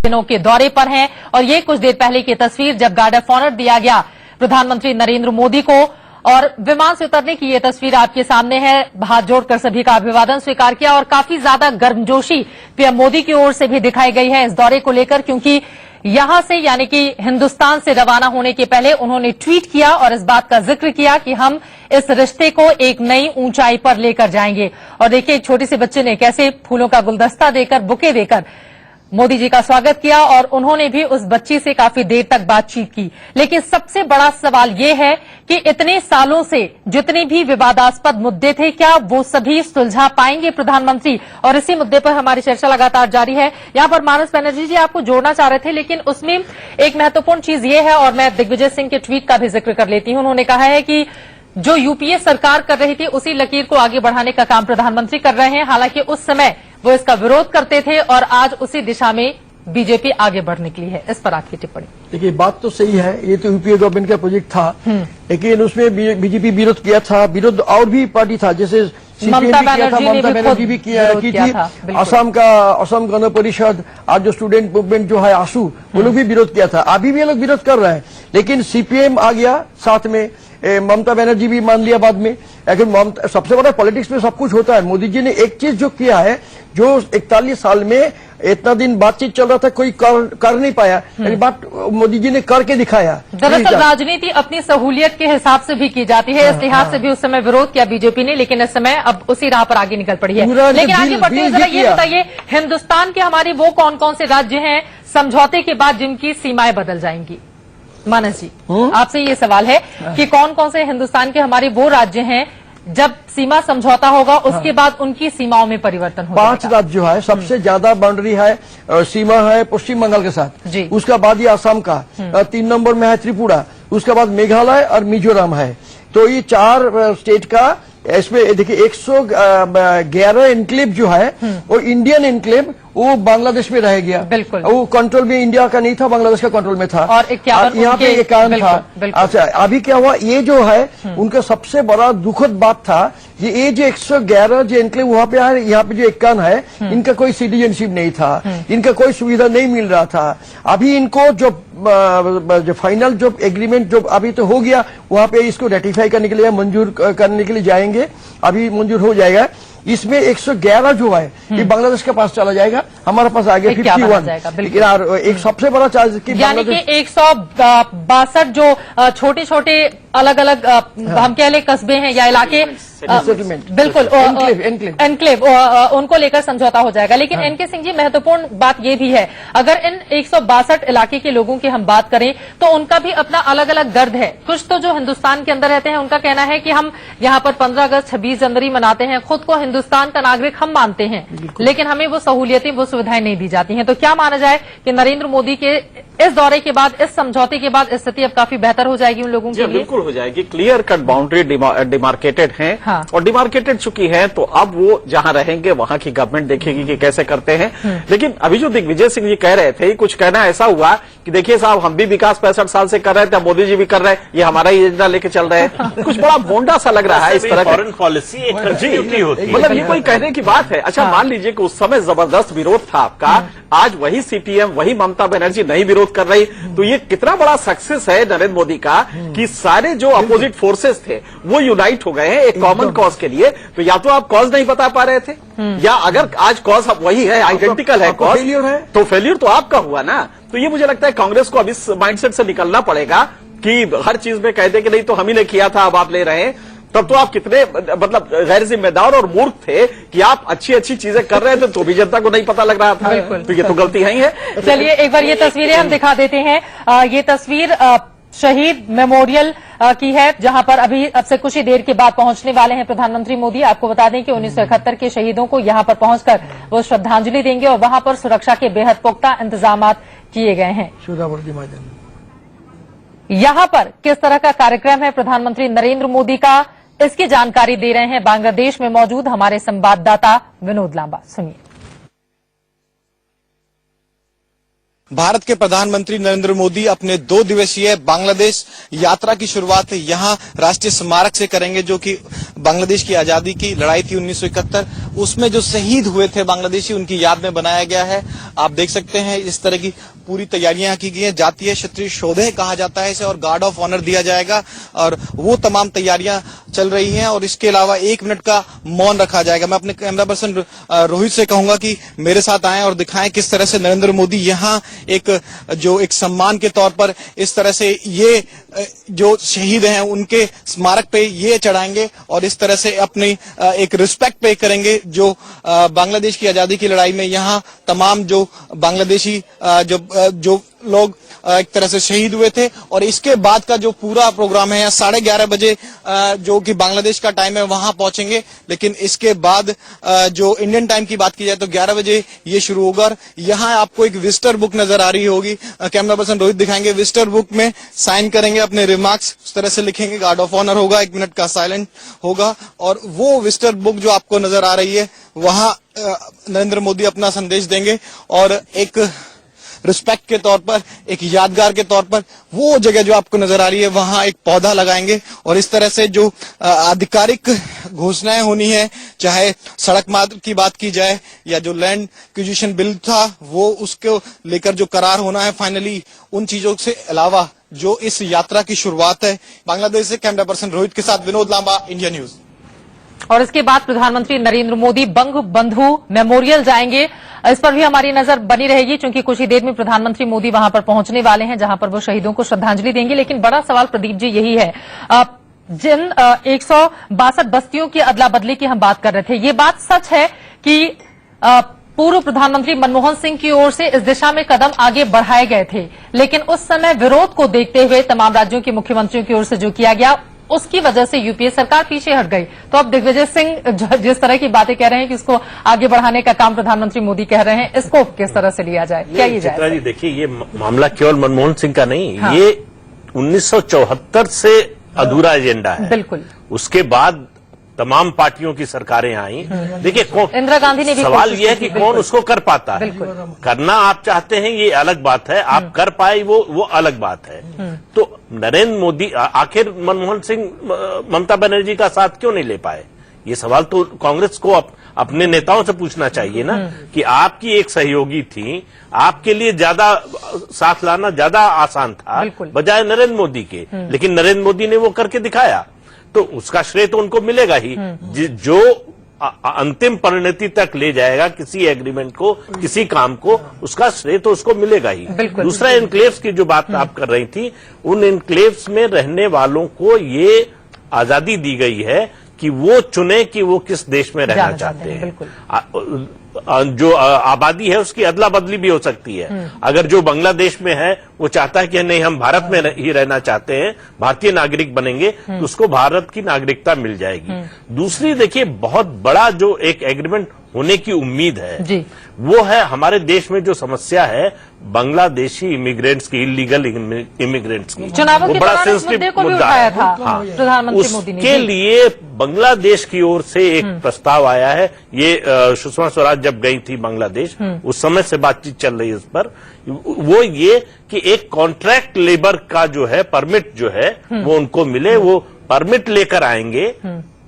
दिनों के दौरे पर हैं और ये कुछ देर पहले की तस्वीर जब गार्ड ऑफ ऑनर दिया गया प्रधानमंत्री नरेंद्र मोदी को और विमान से उतरने की ये तस्वीर आपके सामने है। हाथ जोड़कर सभी का अभिवादन स्वीकार किया और काफी ज्यादा गर्मजोशी पीएम मोदी की ओर से भी दिखाई गई है इस दौरे को लेकर, क्योंकि यहां से यानी कि हिंदुस्तान से रवाना होने के पहले उन्होंने ट्वीट किया और इस बात का जिक्र किया कि हम इस रिश्ते को एक नई ऊंचाई पर लेकर जाएंगे। और देखिए एक छोटे से बच्चे ने कैसे फूलों का गुलदस्ता देकर, बुके देकर मोदी जी का स्वागत किया और उन्होंने भी उस बच्ची से काफी देर तक बातचीत की। लेकिन सबसे बड़ा सवाल ये है कि इतने सालों से जितने भी विवादास्पद मुद्दे थे, क्या वो सभी सुलझा पाएंगे प्रधानमंत्री? और इसी मुद्दे पर हमारी चर्चा लगातार जारी है। यहां पर मानस बनर्जी जी आपको जोड़ना चाह रहे थे, लेकिन उसमें एक महत्वपूर्ण चीज ये है और मैं दिग्विजय सिंह के ट्वीट का भी जिक्र कर लेती हूं। उन्होंने कहा है कि जो यूपीए सरकार कर रही थी उसी लकीर को आगे बढ़ाने का काम प्रधानमंत्री कर रहे हैं। हालांकि उस समय वो इसका विरोध करते थे और आज उसी दिशा में बीजेपी आगे बढ़ निकली है। इस पर आपकी टिप्पणी? देखिए बात तो सही है, ये तो यूपीए गवर्नमेंट का प्रोजेक्ट था, लेकिन उसमें बीजेपी विरोध किया था। विरोध और भी पार्टी था, जैसे ममता बनर्जी भी की थी, असम गण परिषद, आज जो स्टूडेंट मूवमेंट जो है आसू, वो लोग भी विरोध किया था। अभी भी ये लोग विरोध कर रहे हैं, लेकिन सीपीएम आ गया साथ में, ममता बनर्जी भी मान लिया बाद में। लेकिन सबसे बड़ा पॉलिटिक्स में सब कुछ होता है। मोदी जी ने एक चीज जो किया है, जो 41 साल में इतना दिन बातचीत चल रहा था कोई कर नहीं पाया, बात मोदी जी ने करके दिखाया। दरअसल राजनीति अपनी सहूलियत के हिसाब से भी की जाती है, इस लिहाज से भी उस समय विरोध किया बीजेपी ने, लेकिन इस समय अब उसी राह पर आगे निकल पड़ी है। लेकिन आगे बढ़ते हुए जरा ये बताइए, हिंदुस्तान के हमारे वो कौन कौन से राज्य हैं समझौते के बाद जिनकी सीमाएं बदल जाएंगी? मानस जी, आपसे ये सवाल है कि कौन कौन से हिंदुस्तान के हमारे वो राज्य हैं जब सीमा समझौता होगा उसके बाद उनकी सीमाओं में परिवर्तन होगा? 5 राज्य जो है, सबसे ज्यादा बाउंड्री है, सीमा है पश्चिम बंगाल के साथ जी। उसका बाद ये असम का, 3 नंबर में है त्रिपुरा, उसके बाद मेघालय और मिजोरम है। तो ये 4 स्टेट का, इसमें देखिए 111 एनक्लेव जो है वो इंडियन एनक्लेव, वो बांग्लादेश में रह गया। बिल्कुल, वो कंट्रोल में इंडिया का नहीं था, बांग्लादेश का कंट्रोल में था और यहाँ पे 51 था। अच्छा, अभी क्या हुआ, ये जो है उनका सबसे बड़ा दुखद बात था, ये जो 111 जो एनक्लेव वहां पे है, यहाँ पे जो 51 है, इनका कोई सिटीजनशिप नहीं था, इनका कोई सुविधा नहीं मिल रहा था। अभी इनको जो फाइनल जो एग्रीमेंट जो अभी तो हो गया, वहां पे इसको रेटिफाई करने के लिए, मंजूर करने के लिए जाएंगे, अभी मंजूर हो जाएगा। इसमेमें 111 जो है ये बांग्लादेश के पास चला जाएगा, हमारे पास आ गया 51। एक सबसे बड़ा चार्ज यानी कि 162 जो छोटे छोटे अलग अलग हम कह ले कस्बे हैं या इलाके, बिल्कुल एनक्लेव, उनको लेकर समझौता हो जाएगा। लेकिन एनके सिंह जी, महत्वपूर्ण बात यह भी है, अगर इन 162 इलाके के लोगों की हम बात करें तो उनका भी अपना अलग अलग दर्द है। कुछ तो जो हिंदुस्तान के अंदर रहते हैं उनका कहना है कि हम यहाँ पर 15 अगस्त 26 जनवरी मनाते हैं, खुद को हिंदुस्तान का नागरिक हम मानते हैं, लेकिन हमें वो सहूलियतें, वो सुविधाएं नहीं दी जाती हैं। तो क्या माना जाए कि नरेंद्र मोदी के इस दौरे के बाद, इस समझौते के बाद स्थिति अब काफी बेहतर हो जाएगी उन लोगों के लिए? बिल्कुल हो जाएगी। क्लियर कट बाउंड्री डिमार्केटेड है। हाँ। और डिमार्केटेड चुकी है, तो अब वो जहां रहेंगे वहां की गवर्नमेंट देखेगी कि कैसे करते हैं। लेकिन अभी जो दिग्विजय सिंह जी कह रहे थे, कुछ कहना ऐसा हुआ कि देखिए साहब, हम भी विकास 65 साल से कर रहे थे, मोदी जी भी कर रहे हैं, ये हमारा ही एजेंडा लेके चल रहे हैं। कुछ बड़ा भोंडा सा लग रहा है इस तरह फॉरेन पॉलिसी मतलब ये कोई कहने की बात है। अच्छा, मान लीजिए कि उस समय जबरदस्त विरोध था आपका, आज वही सीपीएम, वही ममता बनर्जी नहीं विरोध कर रही, तो ये कितना बड़ा सक्सेस है नरेंद्र मोदी का कि सारे जो अपोजिट फोर्सेस थे वो यूनाइट हो गए हैं एक कॉमन कॉज के लिए। तो या तो आप कॉज नहीं बता पा रहे थे, या अगर आज कॉज वही है, आइडेंटिकल है कॉज, तो फेलियर तो आपका हुआ ना। तो ये मुझे लगता है कांग्रेस को अब इस माइंडसेट से निकलना पड़ेगा कि हर चीज में कह दे कि नहीं तो हम ही ने किया था, अब आप ले रहे हैं। तब तो आप कितने मतलब गैर जिम्मेदार और मूर्ख थे कि आप अच्छी अच्छी चीजें कर रहे थे तो भी जनता को नहीं पता लग रहा था। तो ये तो गलती है ही है। चलिए एक बार ये तस्वीरें हम दिखा देते हैं। ये तस्वीर शहीद मेमोरियल की है, जहां पर अभी अब से कुछ ही देर के बाद पहुंचने वाले हैं प्रधानमंत्री मोदी। आपको बता दें कि 1971 के शहीदों को यहां पर पहुंचकर वो श्रद्धांजलि देंगे और वहां पर सुरक्षा के बेहद पुख्ता इंतजाम किए गए हैं। यहां पर किस तरह का कार्यक्रम है प्रधानमंत्री नरेंद्र मोदी का, इसकी जानकारी दे रहे हैं बांग्लादेश में मौजूद हमारे संवाददाता विनोद लांबा। सुनिए। भारत के प्रधानमंत्री नरेंद्र मोदी अपने 2 दिवसीय बांग्लादेश यात्रा की शुरुआत यहां राष्ट्रीय स्मारक से करेंगे, जो कि बांग्लादेश की आजादी की लड़ाई थी 1971, उसमें जो शहीद हुए थे बांग्लादेशी, उनकी याद में बनाया गया है। आप देख सकते हैं इस तरह की पूरी तैयारियां की गई है। जातीय क्षत्रिय शोधे कहा जाता है इसे, और गार्ड ऑफ ऑनर दिया जाएगा, और वो तमाम तैयारियां चल रही हैं। और इसके अलावा 1 मिनट का मौन रखा जाएगा। मैं अपने कैमरा पर्सन रोहित से कहूंगा कि मेरे साथ आएं और दिखाएं किस तरह से नरेंद्र मोदी यहां एक सम्मान के तौर पर इस तरह से ये जो शहीद हैं उनके स्मारक पे ये चढ़ाएंगे, और इस तरह से अपनी एक रिस्पेक्ट पे करेंगे जो बांग्लादेश की आजादी की लड़ाई में यहाँ तमाम जो बांग्लादेशी जो लोग एक तरह से शहीद हुए थे। और इसके बाद का जो पूरा प्रोग्राम है 11:30 बजे जो कि बांग्लादेश का टाइम है वहां पहुंचेंगे, लेकिन इसके बाद जो इंडियन टाइम की बात की जाए तो 11 बजे ये शुरू होगा। और यहाँ आपको एक विजिटर बुक नजर आ रही होगी, कैमरा पर्सन रोहित दिखाएंगे। विजिटर बुक में साइन करेंगे अपने रिमार्क्स, उस तरह से लिखेंगे, गार्ड ऑफ ऑनर होगा, 1 मिनट का साइलेंट होगा, और वो विजिटर बुक जो आपको नजर आ रही है वहां नरेंद्र मोदी अपना संदेश देंगे, और एक रिस्पेक्ट के तौर पर, एक यादगार के तौर पर वो जगह जो आपको नजर आ रही है वहां एक पौधा लगाएंगे। और इस तरह से जो आधिकारिक घोषणाएं होनी है, चाहे सड़क मार्ग की बात की जाए या जो लैंड एक्विजिशन बिल था वो उसको लेकर जो करार होना है फाइनली, उन चीजों से अलावा जो इस यात्रा की शुरुआत है। बांग्लादेश से कैमरा पर्सन रोहित के साथ विनोद लांबा, इंडिया न्यूज। और इसके बाद प्रधानमंत्री नरेंद्र मोदी बंग बंधु मेमोरियल जाएंगे। इस पर भी हमारी नजर बनी रहेगी, क्योंकि कुछ ही देर में प्रधानमंत्री मोदी वहां पर पहुंचने वाले हैं, जहां पर वो शहीदों को श्रद्धांजलि देंगे। लेकिन बड़ा सवाल प्रदीप जी यही है, जिन 162 बस्तियों की अदला बदली की हम बात कर रहे थे, ये बात सच है कि पूर्व प्रधानमंत्री मनमोहन सिंह की ओर से इस दिशा में कदम आगे बढ़ाए गए थे, लेकिन उस समय विरोध को देखते हुए तमाम राज्यों के मुख्यमंत्रियों की ओर से जो किया गया उसकी वजह से यूपीए सरकार पीछे हट गई। तो अब दिग्विजय सिंह जिस तरह की बातें कह रहे हैं कि इसको आगे बढ़ाने का काम प्रधानमंत्री मोदी कह रहे हैं, इसको किस तरह से लिया जाए, क्या ये जाए? चित्रा जी देखिए, ये मामला केवल मनमोहन सिंह का नहीं, हाँ। ये 1974 से अधूरा एजेंडा है। बिल्कुल। उसके बाद तमाम पार्टियों की सरकारें आई। देखिए कौन, इंदिरा गांधी ने भी सवाल यह है कि कौन उसको कर पाता है। करना आप चाहते हैं ये अलग बात है, आप कर पाए वो अलग बात है। तो नरेंद्र मोदी आखिर मनमोहन सिंह ममता बनर्जी का साथ क्यों नहीं ले पाए, ये सवाल तो कांग्रेस को अपने नेताओं से पूछना चाहिए ना, कि आपकी एक सहयोगी थी, आपके लिए ज्यादा साथ लाना ज्यादा आसान था बजाय नरेंद्र मोदी के, लेकिन नरेंद्र मोदी ने वो करके दिखाया, तो उसका श्रेय तो उनको मिलेगा ही। जो अंतिम परिणति तक ले जाएगा किसी एग्रीमेंट को, किसी काम को, उसका श्रेय तो उसको मिलेगा ही। दूसरा, एनक्लेव्स की जो बात आप कर रही थी, उन एनक्लेव्स में रहने वालों को ये आजादी दी गई है कि वो चुने कि वो किस देश में रहना चाहते हैं। जो आबादी है उसकी अदला बदली भी हो सकती है। अगर जो बांग्लादेश में है वो चाहता है कि नहीं हम भारत में ही रहना चाहते हैं, भारतीय नागरिक बनेंगे, तो उसको भारत की नागरिकता मिल जाएगी। दूसरी देखिए, बहुत बड़ा जो एक एग्रीमेंट होने की उम्मीद है जी, वो है हमारे देश में जो समस्या है बांग्लादेशी इमिग्रेंट्स की, इलीगल इमिग्रेंट्स की, चुनावों वो बड़ा सेंसिटिव मुद्दा है। हाँ, प्रधानमंत्री मोदी ने उसके लिए बांग्लादेश की ओर से एक प्रस्ताव आया है। ये सुषमा स्वराज जब गई थी बांग्लादेश, उस समय से बातचीत चल रही है उस पर, वो ये कि एक कॉन्ट्रैक्ट लेबर का जो है परमिट जो है वो उनको मिले, वो परमिट लेकर आएंगे,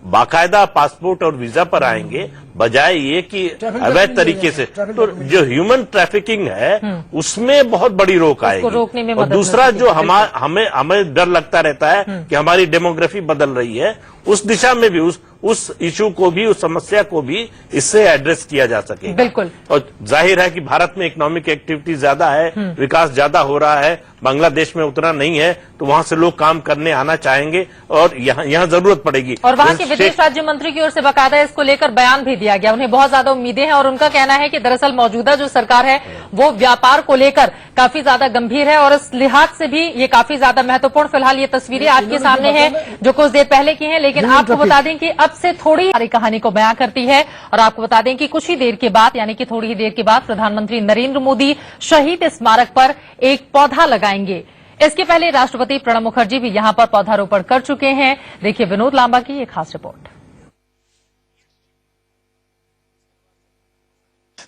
बाकायदा पासपोर्ट और वीजा पर आएंगे, बजाय ये कि अवैध तरीके से। तो जो ह्यूमन ट्रैफिकिंग है उसमें बहुत बड़ी रोक आएगी। और दूसरा जो हमें डर लगता रहता है कि हमारी डेमोग्राफी बदल रही है, उस दिशा में भी उस इशू को भी, उस समस्या को भी इससे एड्रेस किया जा सके। बिल्कुल। और जाहिर है कि भारत में इकोनॉमिक एक्टिविटी ज्यादा है, विकास ज्यादा हो रहा है, बांग्लादेश में उतना नहीं है, तो वहां से लोग काम करने आना चाहेंगे और यहाँ जरूरत पड़ेगी। और वहां के विदेश राज्य मंत्री की ओर से बाकायदा इसको लेकर बयान भी दिया गया। उन्हें बहुत ज्यादा उम्मीदें हैं और उनका कहना है कि दरअसल मौजूदा जो सरकार है वो व्यापार को लेकर काफी ज्यादा गंभीर है, और इस लिहाज से भी ये काफी ज्यादा महत्वपूर्ण। फिलहाल ये तस्वीरें आपके सामने हैं जो कुछ देर पहले की हैं, लेकिन आपको बता दें कि अब से थोड़ी सारी कहानी को बयां करती है। और आपको बता दें कि कुछ ही देर के बाद, यानी कि थोड़ी ही देर के बाद प्रधानमंत्री नरेंद्र मोदी शहीद स्मारक पर एक पौधा लगाएंगे। इसके पहले राष्ट्रपति प्रणब मुखर्जी भी यहां पर पौधारोपण कर चुके हैं। देखिए विनोद लांबा की एक खास रिपोर्ट।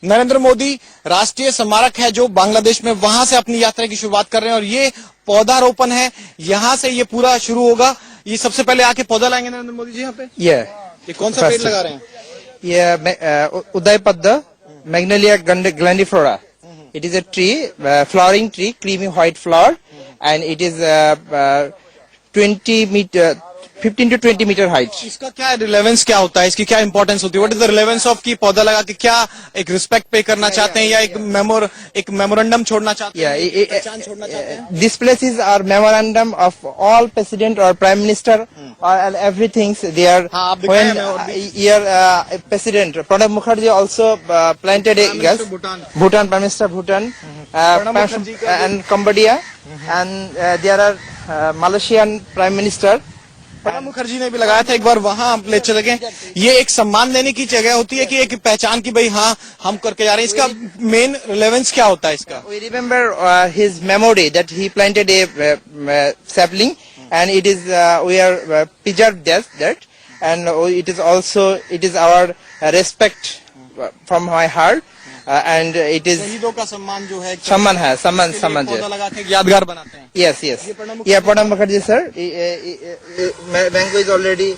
नरेंद्र मोदी राष्ट्रीय स्मारक है जो बांग्लादेश में, वहां से अपनी यात्रा की शुरुआत कर रहे हैं और ये पौधारोपण है, यहां से ये पूरा शुरू होगा। ये सबसे पहले आके पौधा लाएंगे नरेंद्र मोदी जी यहाँ पे। ये कौन सा पेड़ लगा रहे हैं? ये उदय पद्म Magnolia ग्लैंडिफ्लोरा. It is a tree, flowering tree, creamy white flower, and it is 15 to 20 meter height. इसका क्या रिलेवेंस क्या होता है, इसकी क्या इंपॉर्टेंस होती है? What is the relevance of की पौधा लगा के क्या एक रिस्पेक्ट पे करना चाहते हैं या एक मेमोरेंडम छोड़ना चाहते हैं? पहचान छोड़ना चाहते हैं? This place is our memorandum of all president or prime minister and everything. They are हाँ, आप दिखाएं when हमें और भी। President Pranab Mukherjee also planted a yes, Bhutan Prime Minister Bhutan, and Cambodia, and there are Malaysian Prime Minister. Pranab Mukherjee ने भी लगाया था, एक बार वहां आप ले चले गए। ये एक सम्मान देने की जगह होती है कि एक पहचान की भाई हाँ हम करके जा रहे हैं। इसका मेन रिलेवेंस क्या होता है इसका? We remember his memory that he planted a sapling, and it is we are preserved that, and it is our respect from my heart, and it is शहीदों का सम्मान जो है, सम्मान पौधा लगा के यादगार बनाते हैं। Yes. Yeah, Pranab Mukherjee sir. Mango is already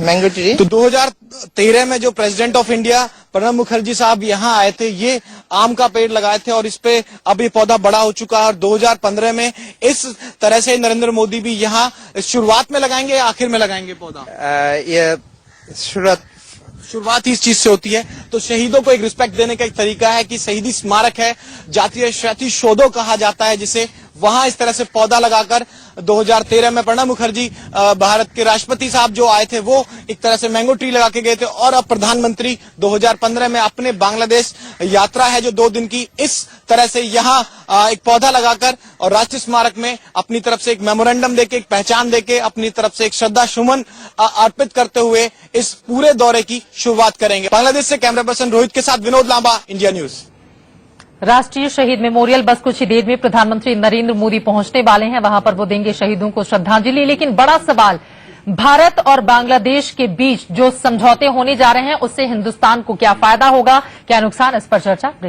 mango tree. तो 2013 में जो president of India Pranab Mukherjee साहब यहाँ आए थे, ये आम का पेड़ लगाए थे और इस पे अब ये पौधा बड़ा हो चुका है। और 2015 में इस तरह से नरेंद्र मोदी भी यहाँ शुरुआत में लगाएंगे या आखिर में लगाएंगे पौधा? ये शुरुआत ही इस चीज से होती है। तो शहीदों को एक रिस्पेक्ट देने का एक तरीका है कि शहीदी स्मारक है, जातीय क्षति शोधो कहा जाता है जिसे, वहां इस तरह से पौधा लगाकर 2013 में प्रणब मुखर्जी भारत के राष्ट्रपति साहब जो आए थे वो एक तरह से मैंगो ट्री लगा के गए थे। और अब प्रधानमंत्री 2015 में अपने बांग्लादेश यात्रा है जो 2 दिन की, इस तरह से यहाँ एक पौधा लगाकर और राष्ट्रीय स्मारक में अपनी तरफ से एक मेमोरेंडम देके, एक पहचान देके, अपनी तरफ से एक श्रद्धा सुमन अर्पित करते हुए इस पूरे दौरे की शुरुआत करेंगे। बांग्लादेश से कैमरा पर्सन रोहित के साथ विनोद लांबा, इंडिया न्यूज। राष्ट्रीय शहीद मेमोरियल बस कुछ ही देर में प्रधानमंत्री नरेंद्र मोदी पहुंचने वाले हैं, वहां पर वो देंगे शहीदों को श्रद्धांजलि। लेकिन बड़ा सवाल, भारत और बांग्लादेश के बीच जो समझौते होने जा रहे हैं उससे हिंदुस्तान को क्या फायदा होगा, क्या नुकसान, इस पर चर्चा ब्रेक